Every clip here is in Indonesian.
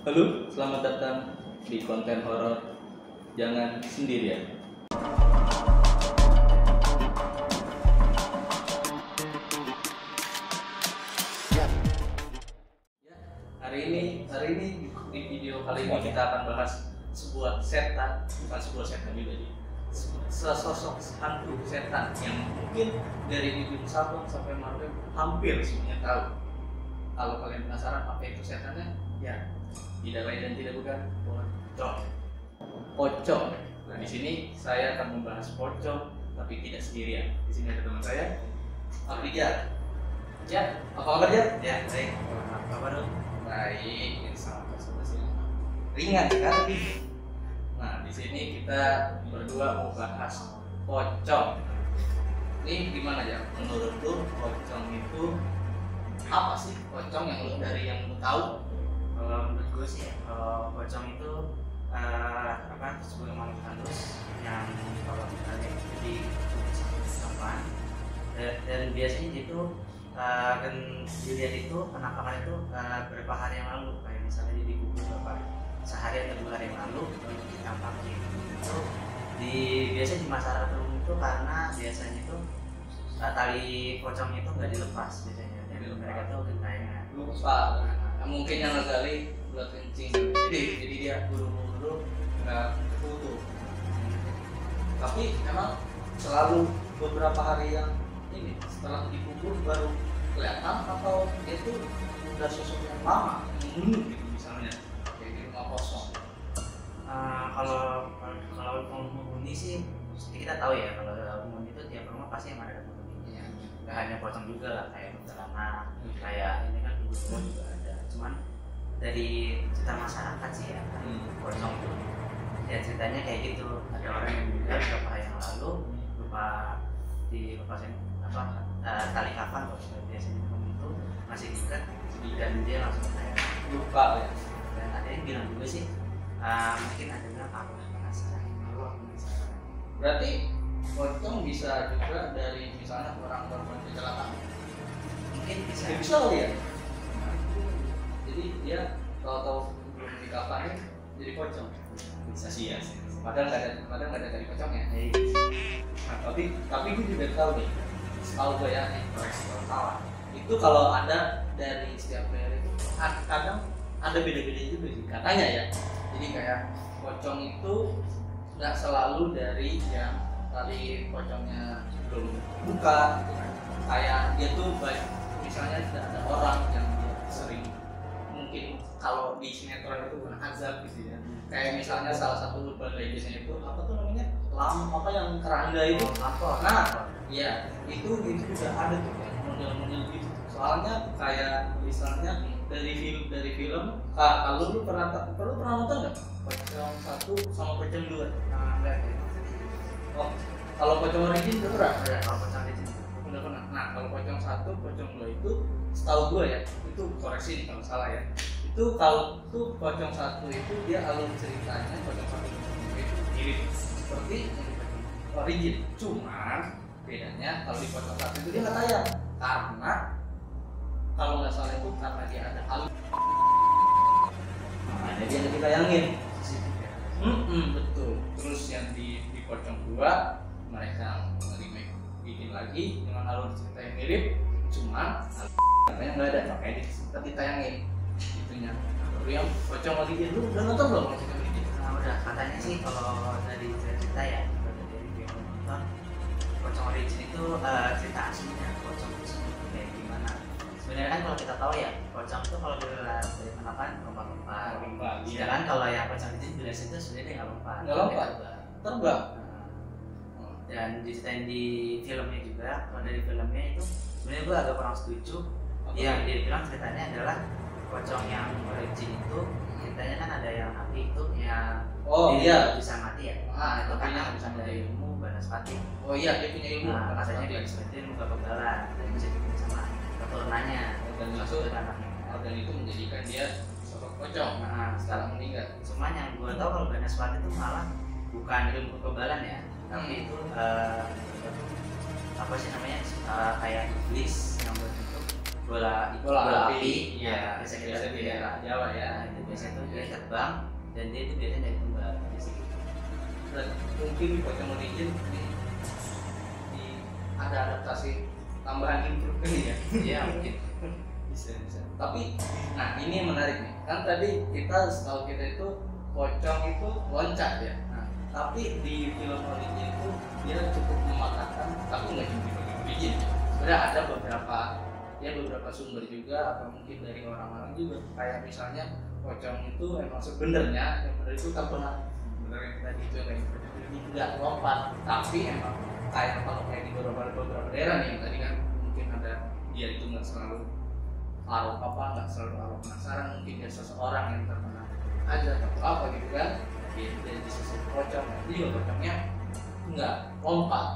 Halo, selamat datang di konten horor Jangan Sendirian. Ya, hari ini di video kali ini kita akan bahas sebuah setan, bukan sebuah setan juga nih. Sesosok hantu setan yang mungkin dari ujung Sabang sampai Merauke hampir semuanya tahu. Kalau kalian penasaran apa itu setannya, ya tidak lain dan tidak bukan pocong. Pocong. Nah, di sini saya akan membahas pocong, tapi tidak sendirian. Di sini ada teman saya, Abidja. Ya, apa kabar ya? Ya, baik. Apa kabar dong? Baik, sama sih. Ringan sekali. Nah, di sini kita berdua mau bahas pocong. Ini gimana ya? Menurut lu pocong itu apa sih? Pocong yang lu dari yang lu tahu? Kalau menurut gue sih, kalau pocong itu sebuah makhluk halus yang kalau kita lihat itu di depan dan biasanya itu kan dilihat itu penampakan itu beberapa hari yang lalu, kayak misalnya di kubur sehari atau 2 hari yang lalu baru ditampakin. Itu biasanya di masyarakat umum itu karena biasanya itu tali pocongnya itu nggak dilepas biasanya, jadi mereka tuh gentayangan Lupa. Nah, mungkin yang kali buat kencing. Jadi dia buru-buru nggak ketutup. Tapi emang selalu beberapa hari yang ini setelah dikubur baru kelihatan, atau dia tuh udah sosok yang lama menunduk gitu misalnya kayak di rumah kosong. Kalau penghuni sih kita tahu ya, kalau penghuni itu tiap rumah pasti yang ada penghuninya. Nggak hanya pocong juga lah, kayak kuntilanak, kayak ini kan dulu juga ada. Cuman dari cerita masyarakat sih ya, pocong itu ya ceritanya kayak gitu. Ada orang yang meninggal beberapa hari yang lalu lupa dilepasin tali kafan, kalau biasanya itu masih diikat dan dia langsung kayak Lupa ya. dan ada yang bilang juga sih mungkin ada bilang aku penasaran. Berarti pocong bisa juga dari misalnya orang korban kecelakaan. Mungkin bisa. Ya, bisa kali ya. Jadi dia tahu-tahu belum dikapain jadi pocong. Bisa sih ya. Padahal nggak ada dari pocongnya. Nah, tapi gue juga tahu nih. Tahu gue ya, koreksi kalau salah. Itu kalau ada dari setiap player itu kadang ada beda-beda juga sih katanya ya. Jadi kayak pocong itu nggak selalu dari yang tadi pocongnya belum buka gitu kan. Kayak dia tuh baik, misalnya ada orang yang dia sering, mungkin kalau di sinetron itu bukan azab gitu ya. Kayak misalnya salah satu legendnya itu apa tuh namanya, apa yang keranda itu lapor. Nah ya itu juga ada tuh kayak model-model gitu. Soalnya kayak misalnya dari film kalau lu pernah nonton nggak pocong 1 sama pocong 2? Enggak. Oh, kalau pocong origin udah pernah? Ada kalau pocong di sini. Udah pernah. Nah, kalau pocong 1, pocong 2 itu setahu gue ya, itu koreksi nih kalau salah ya. Itu kalau tuh pocong 1 itu dia alur ceritanya pocong 1 itu mirip seperti origin. Cuman bedanya kalau di pocong 1 itu dia nggak tayang karena kalau nggak salah itu karena dia ada alur. Nah, jadi yang ditayangin. Betul. Terus yang di pocong 2 mereka remake bikin lagi dengan alur cerita yang mirip, cuman katanya nggak ada, makanya tetap ditayangin itunya. Lalu yang pocong lagi dia lu udah nonton belum pocong lagi? Udah, katanya sih kalau dari cerita ya, dari review yang nonton, pocong origin itu cerita aslinya pocong itu kayak gimana. Sebenarnya kan kalau kita tahu ya, pocong itu kalau dilihat dari penampakan lompat-lompat. Iya kan, kalau yang pocong origin dilihat itu sebenarnya nggak lompat. Nggak lompat, terbang. Dan diceritain di filmnya juga, kalau dari filmnya itu sebenarnya gue agak kurang setuju. Yang dia bilang ceritanya adalah pocong yang origin itu ceritanya kan ada yang api itu yang iya bisa mati ya. Itu karena bisa ada ilmu Banaspati. Oh iya, dia punya ilmu. Nah, katanya dia Banaspati ilmu kekebalan dan bisa dibikin sama keturunannya dan masuk ke anaknya. Dan itu menjadikan dia sosok pocong. Nah, Sekarang meninggal. Cuman yang gue tahu kalau Banaspati itu malah bukan ilmu kekebalan ya, tapi itu apa sih namanya, kayak iblis yang berbentuk bola api, ya biasa biasa kita di daerah Jawa ya. Nah, itu biasanya tuh dia terbang dan dia itu biasanya dari kembar di situ. Dan mungkin di pocong origin di ada adaptasi tambahan improve ini ya. Iya mungkin. Bisa. Tapi nah ini yang menarik nih, kan tadi kita setahu kita itu pocong itu loncat ya. Nah, tapi di film origin itu dia cukup mematahkan, tapi nggak cuma di film origin. Sebenarnya ada beberapa sumber juga atau mungkin dari orang-orang juga, kayak misalnya pocong itu emang sebenarnya yang benar itu kan benar yang tadi itu kayak nggak lompat, tapi emang kayak kalau kayak di beberapa daerah nih tadi kan mungkin ada dia itu nggak selalu nggak selalu taruh penasaran, mungkin dia seseorang yang terkena aja atau apa gitu kan, dia disusul pocong, nanti juga pocongnya nggak lompat,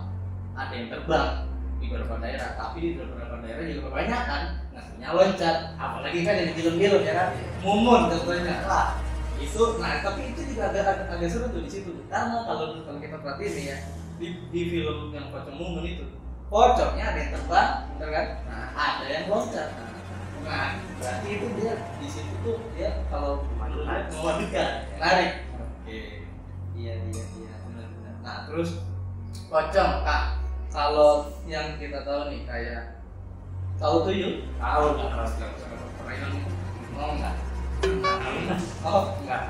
ada yang terbang di beberapa daerah, tapi di beberapa daerah juga kebanyakan ngasihnya loncat, apalagi kan yang di film-film ya kan, mumun contohnya lah itu. Nah tapi itu juga agak seru tuh di situ, karena kalau kita perhatiin nih ya di film yang pocong mumun itu pocongnya ada yang terbang, bener kan? Nah ada yang loncat. Nah, berarti itu dia di situ tuh dia kalau memadukan, menarik. Oke, iya benar. Nah, terus pocong, Kak. Kalau yang kita tahu nih kayak tahu tuyul, tahu nggak? Pernah mau nggak? Oh nggak.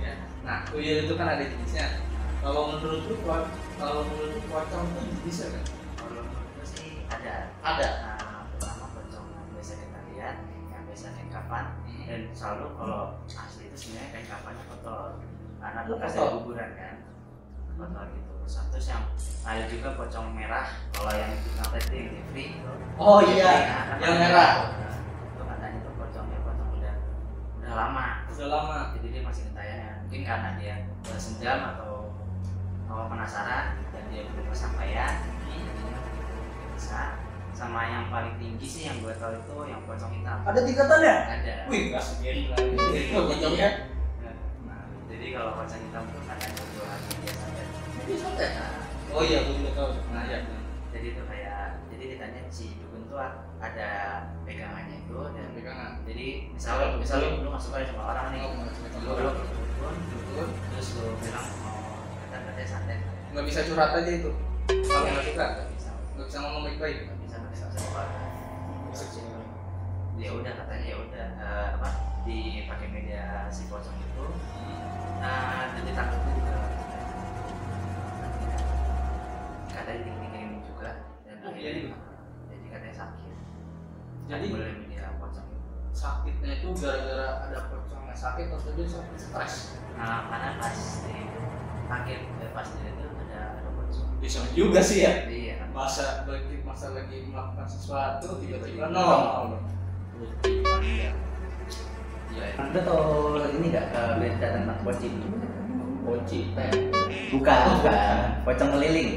Ya. Nah, tuyul itu kan ada jenisnya. Kalau menurut lu pocong itu jenisnya kan? Kalau menurutku sih ada. Ada. Yang biasa kain kapan dan selalu kalau asli itu sebenarnya kain kapannya kotor karena bekas dari kuburan kan, kotor gitu. Terus yang ada juga pocong merah, kalau yang itu sampai itu yang free itu. Oh iya, yang merah. Itu katanya tuh pocongnya udah lama. Jadi dia masih gentayangan. Mungkin karena dia senjam atau penasaran dan dia belum kesampaian, jadinya bisa. Sama yang paling tinggi sih yang gue tahu itu yang pocong hitam. Ada tingkatannya? Ada. Wih, nggak segini lagi. Pocongnya. Nah, jadi kalau pocong hitam itu kadang itu lagi dia santet. Dia santet. Oh iya, gue juga tahu. Nah ya. Jadi itu kayak, jadi ditanya si dukun tuh ada pegangannya itu dan pegangan. Jadi misalnya lu masuk aja sama orang nih, lu dukun, terus lu bilang mau katanya santet. Nggak bisa curhat aja itu. Kalau nggak suka, nggak bisa ngomong baik-baik. Ya udah katanya ya udah dipakai media si pocong itu dan ditangkap juga katanya dingin juga dan akhirnya jadi katanya sakit. Jadi boleh media pocong itu sakitnya itu gara-gara ada pocongnya sakit atau dia sakit stres? Nah karena pas di akhir pas itu ada pocong. Bisa juga sih ya. Iya. Masa lagi melakukan sesuatu tiba-tiba nol. Iya. Anda tahu ini nggak berita tentang poci? Poci, bukan. Pocong keliling.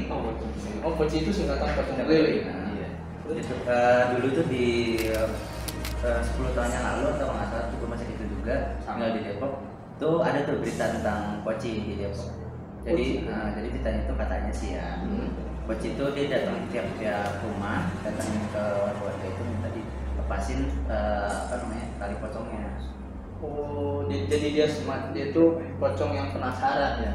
Oh, poci itu singkatan pocong keliling. Iya. Itu, dulu tuh di 10 tahun yang lalu atau nggak salah tuh masih gitu juga tinggal di Depok. Tuh ada tuh berita tentang poci di Depok. Jadi beritanya itu katanya sih ya. Poci itu dia datang tiap rumah, datangin ke keluarga itu minta dilepasin tali pocongnya. Oh, jadi dia itu pocong yang penasaran ya.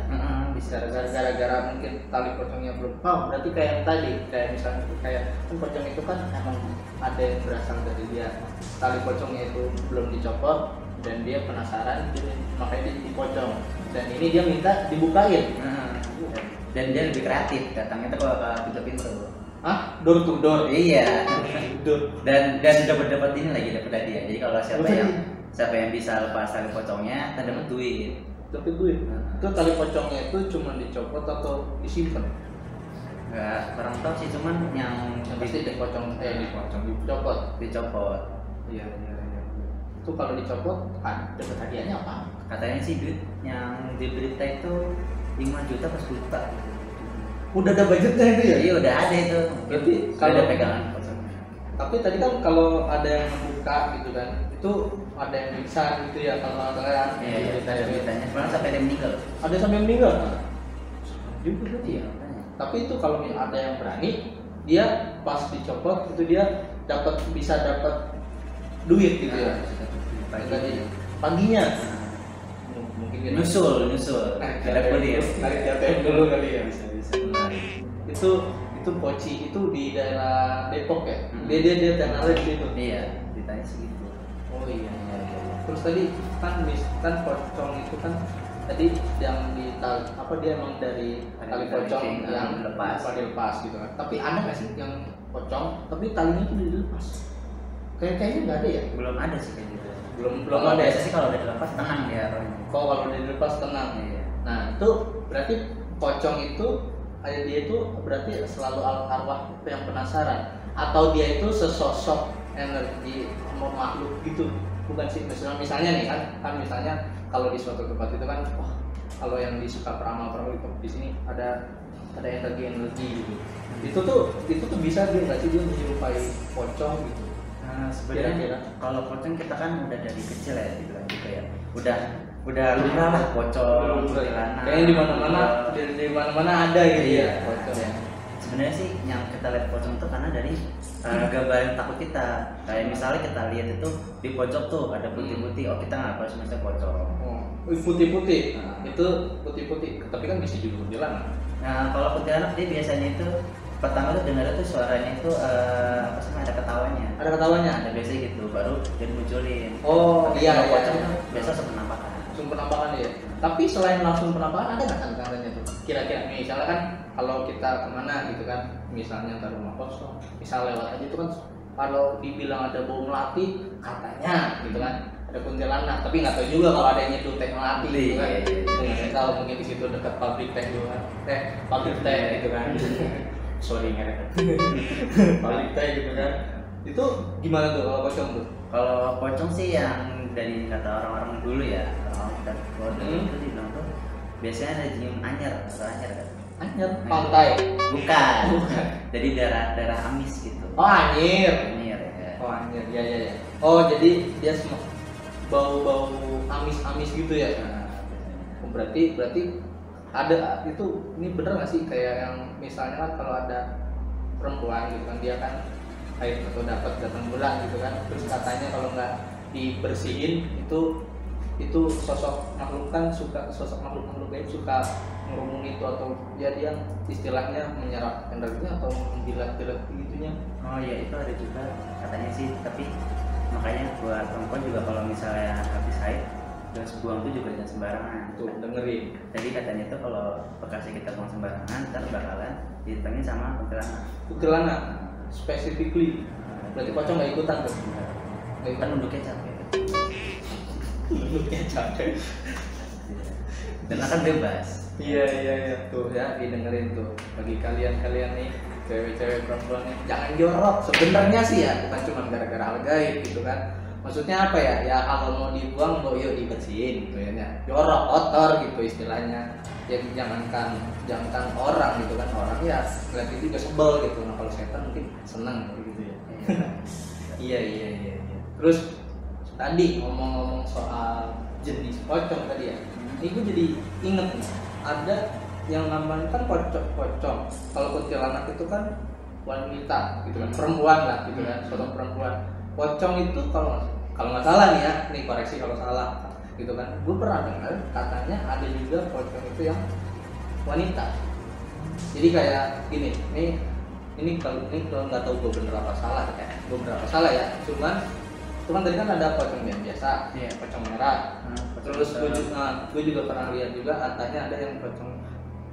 Bisa gara-gara mungkin tali pocongnya belum. Oh, berarti kayak yang tadi, kayak misalnya kayak pocong itu kan emang ada yang berasal dari dia. Tali pocongnya itu belum dicopot dan dia penasaran, jadi makanya dia dipocong. Dan ini dia minta dibukain. Dan dia lebih kreatif, datangnya tuh ke pintu-pintu. Hah? Door to door? Iya. dan dapat ini lagi dapat hadiah. Jadi kalau siapa yang bisa lepas tali pocongnya, kita dapat duit. Dapat duit. Itu tali pocongnya itu cuma dicopot atau disimpan? Enggak, kurang tahu sih, cuman yang pasti dipocong, dicopot. Iya. Itu kalau dicopot, dapat hadiahnya apa? Katanya sih duit yang di berita itu 5 juta per 10 juta. Udah ada budgetnya itu ya? Iya udah ada itu. Berarti kalau ada pegangan. Tapi tadi kan kalau ada yang membuka gitu kan, itu ada yang pingsan gitu ya kalau kan? Iya. Beritanya. Malah sampai dia meninggal. Ada sampai meninggal? Juga berarti ya. Tapi itu kalau ada yang berani, dia pas dicopot itu dia bisa dapat duit gitu ya. Tadi paginya mungkin dia nyusul ada kuliah narik ATM dulu kali ya. bisa Itu Poci itu di daerah Depok ya. Dia tenaga di situ. iya ditanya segitu. Oh iya. Terus tadi kan pocong itu kan tadi yang di dia emang dari tali pocong yang dilepas gitu kan. Tapi ada nggak sih yang pocong tapi talinya itu dilepas? Kayaknya nggak ada ya. Belum ada sih kayak gitu. Belum ada. Biasa sih kalau udah dilepas tenang ya rohnya. Kalau udah dilepas tenang. Iya. Nah itu berarti pocong itu dia itu berarti selalu arwah yang penasaran, atau dia itu sesosok energi makhluk gitu, bukan sih? Misalnya nih kan misalnya kalau di suatu tempat itu kan, kalau yang disuka peramal itu di sini ada energi gitu. Itu tuh bisa dia nggak sih dia menyerupai pocong gitu? Nah, sebenarnya kalau pocong kita kan udah dari kecil ya dibilang juga ya. Udah lumrah lah pocong, kuntilanak. Kayaknya di mana-mana ada gitu ya pocong. Ya. Sebenarnya sih yang kita lihat pocong itu karena dari gambaran takut kita. Kayak misalnya kita lihat itu di pojok tuh ada putih-putih, kita nggak tahu sebenarnya pocong. Putih-putih. Itu putih-putih, tapi kan bisa juga kuntilanak. Nah, kalau kuntilanak dia biasanya itu pertama tuh dengar tuh suaranya itu ada ketawanya. Ada ketawanya? Ada biasanya gitu, baru dia munculin. Oh iya. Pocong tuh biasa penampakan. Penampakan ya. Tapi selain langsung penampakan ada nggak tanda-tandanya tuh? Kira-kira misalnya kan kalau kita kemana gitu kan, misalnya ke rumah kosong, misal lewat aja itu kan kalau dibilang ada bau melati katanya gitu kan, ada kuntilanak, tapi nggak tahu juga kalau ada yang nyedot teh melati gitu kan. Nggak tahu, mungkin di situ dekat pabrik teh juga kan, pabrik teh gitu kan. Sorry merek. Pabrik teh gitu kan. Itu gimana tuh kalau pocong tuh? Kalau pocong sih yang dari kata orang-orang dulu ya, orang-orang keluarga itu dibilang tuh biasanya ada nyium anyar kan? Anyar pantai? Bukan. Jadi darah amis gitu. Oh anyir ya. Oh anyir, ya. Oh jadi dia bau amis gitu ya? Oh, berarti ada itu, ini bener nggak sih kayak yang misalnya kan kalau ada perempuan gitu kan, dia kan haid atau dapat datang bulan gitu kan, terus katanya kalau nggak dibersihin itu sosok makhluk gaib suka ngerumung itu, atau ya dia istilahnya menyerap energinya atau menjilat-jilat gitunya. Oh iya, itu ada juga katanya sih, tapi makanya buat perempuan juga kalau misalnya habis haid gas buang tuh juga jangan sembarangan. Tuh dengerin. Jadi katanya tuh kalau bekasnya kita buang sembarangan, ntar bakalan ditentangin sama kuntilanak. Specifically. Berarti pocong nggak ikutan tuh? Kan nunduknya capek. Nunduknya capek. Dan akan bebas. Iya tuh ya, didengerin tuh. Bagi kalian nih cewek-cewek perempuan nih, jangan jorok. Sebenarnya sih ya, bukan cuma gara-gara hal gaib gitu kan. Maksudnya apa ya? Ya kalau mau dibuang, yuk dibersihin gitu ya. Jorok, kotor gitu istilahnya. Ya jangankan orang gitu kan, orang ya ngeliat itu juga sebel gitu. Nah kalau setan mungkin seneng gitu ya. Iya. Terus tadi ngomong-ngomong soal jenis pocong tadi ya, ini gue jadi inget nih, ada yang namanya kan pocong. Kalau kuntilanak itu kan wanita gitu kan, perempuan lah gitu kan, sosok perempuan. Pocong itu kalau nggak salah nih ya, nih koreksi kalau salah gitu kan. Gue pernah dengar katanya ada juga pocong itu yang wanita. Jadi kayak gini, ini kalau nggak tahu gue bener apa salah ya. Cuman tadi kan ada pocong yang biasa, pocong merah. Terus gue juga pernah lihat juga katanya ada yang pocong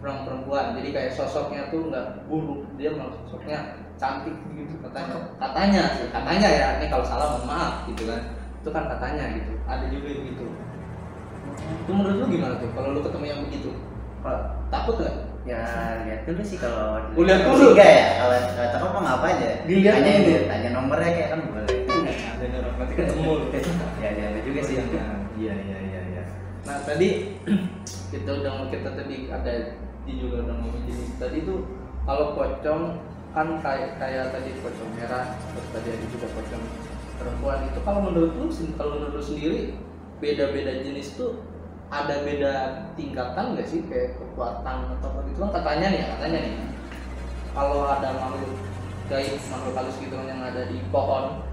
perempuan. Jadi kayak sosoknya tuh nggak buruk, dia malah sosoknya cantik gitu katanya ya. Ini kalau salah mohon maaf gitu kan. Itu kan katanya gitu. Ada juga yang gitu. Itu menurut lu gimana tuh kalau lu ketemu yang begitu? Takut nggak? Ya lihat dulu sih kalau. Lihat dulu enggak ya? Kalau takut mah ngapa aja? Dilihat dulu. Tanya nomornya kayak kan boleh. Ada nomor nanti ketemu. Ya ada juga sih. Iya. Nah tadi kita tadi ada juga udah ngomong jenis tadi tuh. Kalau pocong kan kayak tadi pocong merah, terus tadi ada juga pocong perempuan. Itu kalau menurut lu sendiri beda-beda jenis tuh ada beda tingkatan nggak sih, kayak kekuatan atau apa gitu kan katanya nih kalau ada makhluk gaib makhluk halus gitu kan yang ada di pohon.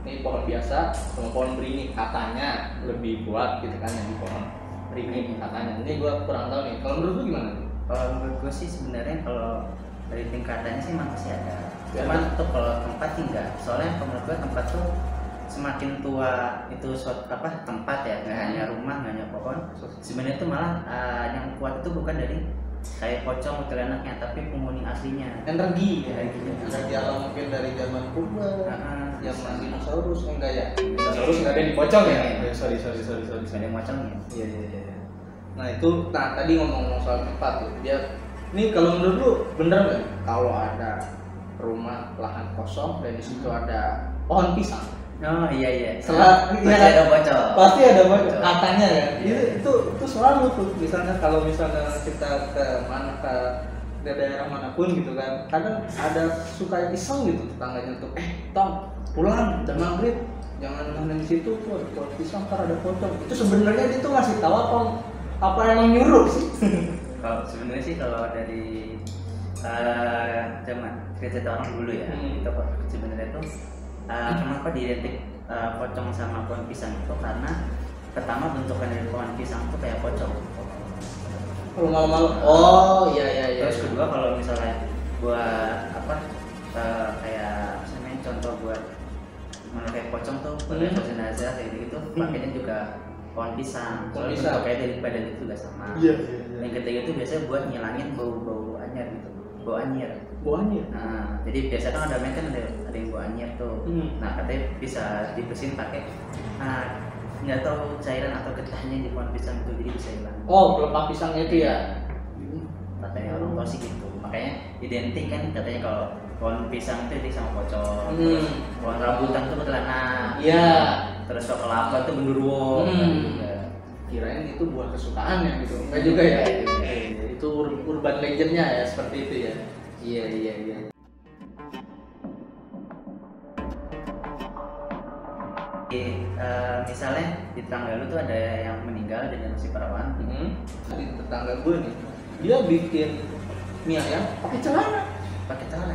Ini pohon biasa sama pohon beringin katanya lebih kuat gitu kan yang di pohon beringin katanya. Ini gue kurang tahu nih. Kalau menurut lu gimana? Kalau menurut gue sih sebenarnya kalau dari tingkatannya sih masih ada. Ya, Cuman tuh kalau tempat sih enggak. Soalnya menurut gue tempat tuh semakin tua itu suatu tempat ya, nggak hanya rumah, nggak hanya pohon. Sebenarnya itu malah yang kuat itu bukan dari kayak pocong atau enaknya, tapi penghuni aslinya. Energi ya, Energi alam mungkin dari zaman purba, zaman yang dinosaurus enggak ya? Dinosaurus nggak ada di pocong ya? Sorry. ada pocongnya. Iya. Nah itu, tadi ngomong soal tempat tuh, dia, ini kalau menurut lu bener nggak? Kalau ada rumah lahan kosong dan di situ ada pohon pisang. Oh iya. Setelah pasti ada pocong. Pasti ada pocong. Katanya ya. Iya. Itu selalu tuh. Misalnya kalau kita ke daerah manapun gitu kan, kadang ada suka iseng gitu tetangganya tuh, Tom pulang jam maghrib, jangan di situ tuh ada pohon pisang, ntar ada pocong. Itu sebenarnya dia tuh ngasih tahu apa emang nyuruh sih? Kalau sebenarnya sih kalau dari zaman cerita orang dulu ya, itu sebenarnya tuh kenapa diidentik pocong sama pohon pisang itu karena pertama bentukan dari pohon pisang itu kayak pocong. Kalau malam-malam. Oh iya. Terus kedua kalau misalnya buat kayak misalnya contoh buat kayak pocong tuh pada jenazah kayak gitu, pakainya juga pohon pisang. Soalnya bentuknya dari badan itu juga sama. Iya. Yang ketiga itu biasanya buat ngilangin bau anyir gitu. Bau anyir. Nah, jadi biasa kan ada yang bau anyir tuh. Nah, katanya bisa dibersihin pakai nggak tahu cairan atau getahnya di pohon pisang itu, jadi bisa hilang. Oh, pelepah pisangnya itu ya? Katanya orang tua sih gitu. Makanya identik kan katanya kalau pohon pisang itu identik sama pocong. Terus pohon rambutan tuh kuntilanak. Iya. Terus kalau kelapa tuh genderuwo. Kirain itu buah kesukaannya gitu. Enggak juga ya? Itu urban legendnya ya, seperti itu ya. Iya. Misalnya di tetangga lu tuh ada yang meninggal dan masih perawan. Di tetangga gue nih, dia bikin mie ayam pakai celana. Pakai celana.